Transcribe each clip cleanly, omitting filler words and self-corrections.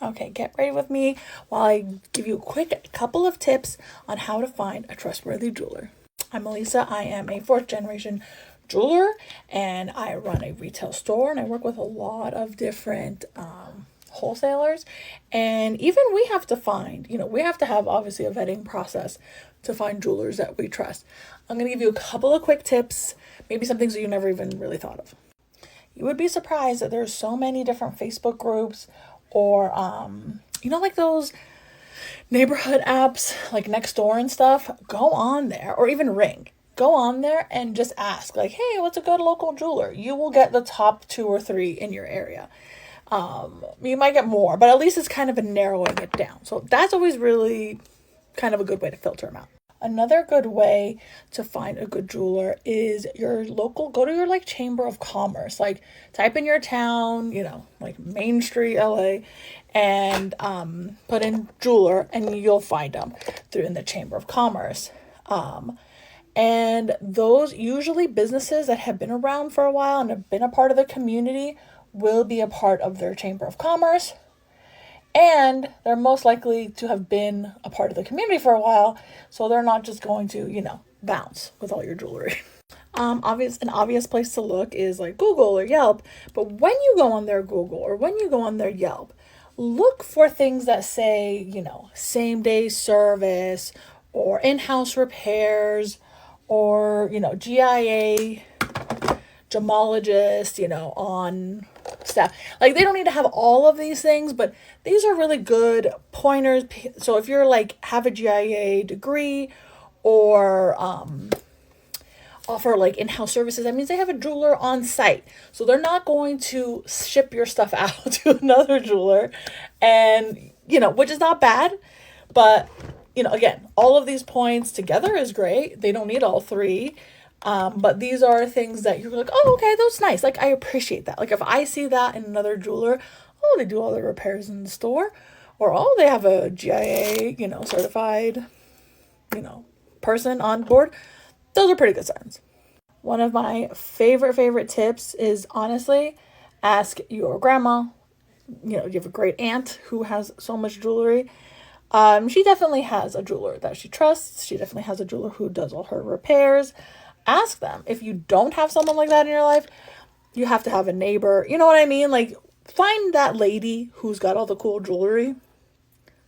Okay, get ready with me while I give you a quick couple of tips on how to find a trustworthy jeweler. I'm Melissa. I am a fourth generation jeweler and I run a retail store and I work with a lot of different wholesalers. And even we have to find, we have to have obviously a vetting process to find jewelers that we trust. I'm going to give you a couple of quick tips, maybe some things that you never even really thought of. You would be surprised that there's so many different Facebook groups or, like those neighborhood apps like Nextdoor and stuff. Go on there, or even Ring. Go on there and just ask, like, hey, what's a good local jeweler? You will get the top 2 or 3 in your area. You might get more, but at least it's kind of a narrowing it down. So that's always really kind of a good way to filter them out. Another good way to find a good jeweler is go to your chamber of commerce, type in your town, like Main Street, LA, and put in jeweler and you'll find them in the chamber of commerce. And those usually businesses that have been around for a while and have been a part of the community will be a part of their chamber of commerce. And they're most likely to have been a part of the community for a while, so they're not just going to, bounce with all your jewelry. An obvious place to look is like Google or Yelp, but when you go on their Google or when you go on their Yelp, look for things that say, same day service or in-house repairs or, GIA, gemologist, on staff. They don't need to have all of these things, but these are really good pointers. So if you're have a GIA degree or offer in-house services, that means they have a jeweler on site. So they're not going to ship your stuff out to another jeweler and, which is not bad, but again, all of these points together is great. They don't need all 3. But these are things that you're like, oh, okay, that's nice. I appreciate that. If I see that in another jeweler, oh, they do all the repairs in the store, or oh, they have a GIA, certified, person on board. Those are pretty good signs. One of my favorite tips is honestly ask your grandma. You have a great aunt who has so much jewelry. She definitely has a jeweler that she trusts. She definitely has a jeweler who does all her repairs. Ask them. If you don't have someone like that in your life, you have to have a neighbor. You know what I mean? Find that lady who's got all the cool jewelry.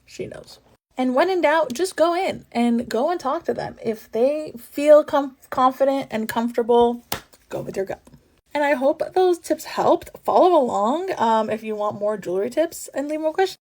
She knows. And when in doubt, just go in and talk to them. If they feel confident and comfortable, go with your gut. And I hope those tips helped. Follow along if you want more jewelry tips and leave more questions.